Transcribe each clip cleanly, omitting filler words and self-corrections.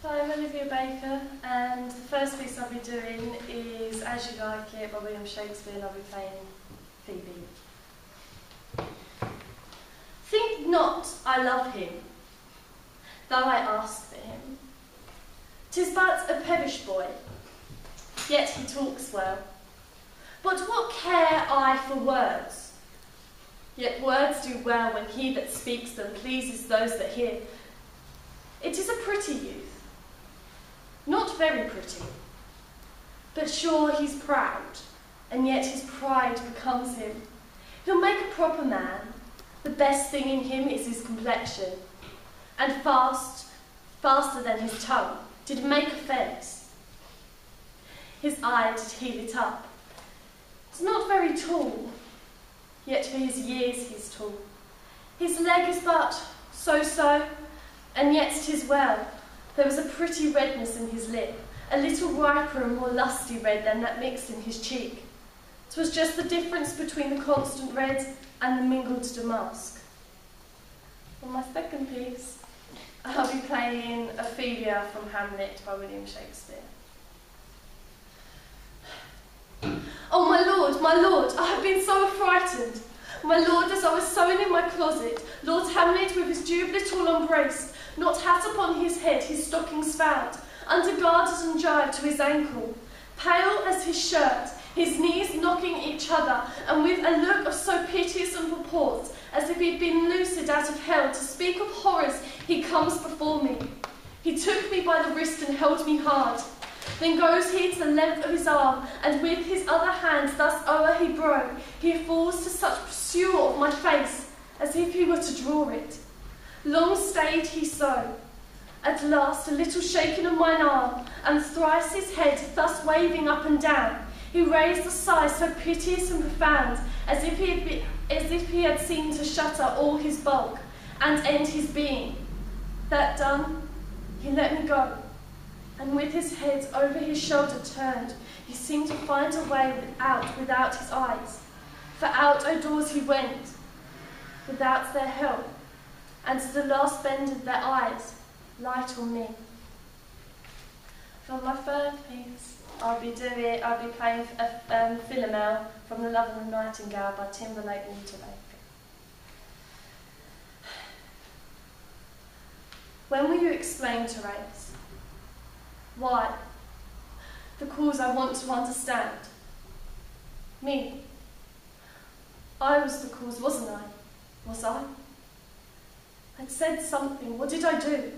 Hi, I'm Olivia Baker, and the first piece I'll be doing is As You Like It by William Shakespeare, and I'll be playing Phoebe. Think not I love him, though I ask for him. 'Tis but a pevish boy, yet he talks well. But what care I for words? Yet words do well when he that speaks them pleases those that hear. It is a pretty youth, not very pretty, but sure he's proud, and yet his pride becomes him. He'll make a proper man, the best thing in him is his complexion, and faster than his tongue, did make offence. His eye did he lit up. It's not very tall, yet for his years he's tall. His leg is but so, and yet 'tis well. There was a pretty redness in his lip, a little riper and more lusty red than that mixed in his cheek. 'Twas just the difference between the constant red and the mingled damask. For my second piece, I'll be playing Ophelia from Hamlet by William Shakespeare. Oh, my lord, I have been so frightened. My lord, as I was sewing in my closet, Lord Hamlet with his doublet all embraced, not hat upon his head, his stockings found, under garters and gyve to his ankle, pale as his shirt, his knees knocking each other, and with a look of so piteous and purport, as if he'd been loosed out of hell, to speak of horrors, he comes before me. He took me by the wrist and held me hard. Then goes he to the length of his arm, and with his other hand thus o'er he broke, he falls to such pursuit of my face, as if he were to draw it. Long stayed he so. At last a little shaking of mine arm, and thrice his head thus waving up and down, he raised a sigh so piteous and profound, as if he had seemed to shutter all his bulk, and end his being. That done, he let me go, and with his head over his shoulder turned, he seemed to find a way without his eyes. For out o' doors he went, without their help, and to the last bended their eyes, light on me. For my third piece, I'll be playing Philomel from The Love of the Nightingale by Timberlake Waterlake. When will you explain, Therese? Why? The cause I want to understand. Me. I was the cause, wasn't I? Was I? I'd said something. What did I do?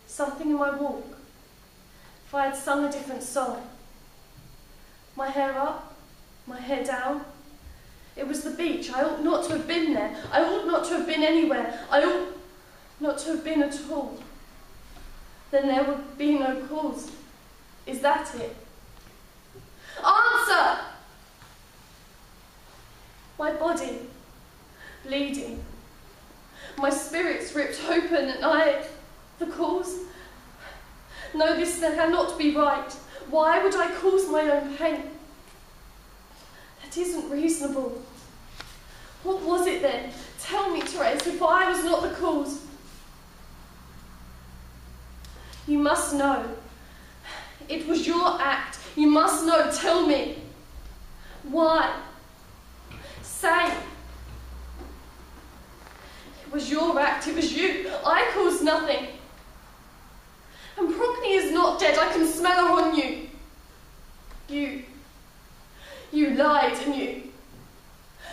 Something in my walk. If I had sung a different song. My hair up, my hair down. It was the beach. I ought not to have been there. I ought not to have been anywhere. I ought not to have been at all. Then there would be no cause. Is that it? Answer! My body, bleeding. My spirits ripped open, and I, the cause? No, this cannot be right. Why would I cause my own pain? That isn't reasonable. What was it then? Tell me, Therese, if I was not the cause. You must know. It was your act. You must know. Tell me. Why? Say. It was your act. It was you. I caused nothing. And Procne is not dead. I can smell her on you. You lied, and you.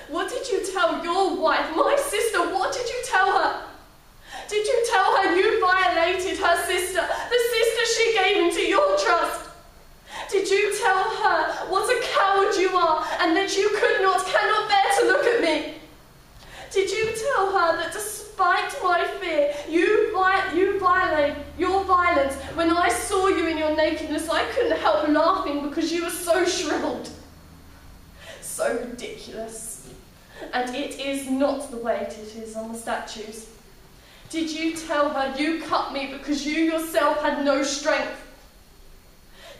What did you tell your wife, my sister? What did you tell her? Did you tell her you violated her sister, the sister she gave into your trust? Did you tell her what a coward you are, and that you cannot bear to look at me? Did you tell her that despite my fear, you violate your violence? When I saw you in your nakedness, I couldn't help laughing because you were so shriveled. So ridiculous. And it is not the weight it is on the statues. Did you tell her you cut me because you yourself had no strength?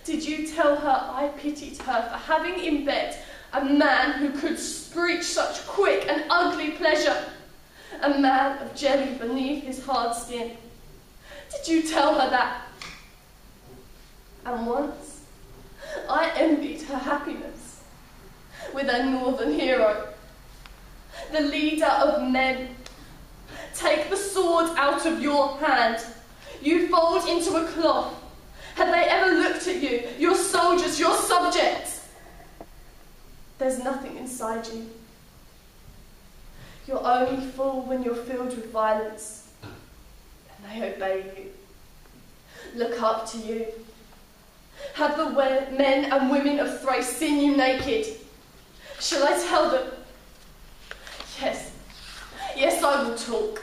Did you tell her I pitied her for having in bed a man who could screech such quick and ugly pleasure, a man of jelly beneath his hard skin? Did you tell her that? And once I envied her happiness with a northern hero, the leader of men. Take the sword out of your hand. You fold into a cloth. Have they ever looked at you, your soldiers, your subjects? There's nothing inside you. You're only full when you're filled with violence, and they obey you, look up to you. Have the men and women of Thrace seen you naked? Shall I tell them? Yes, I will talk.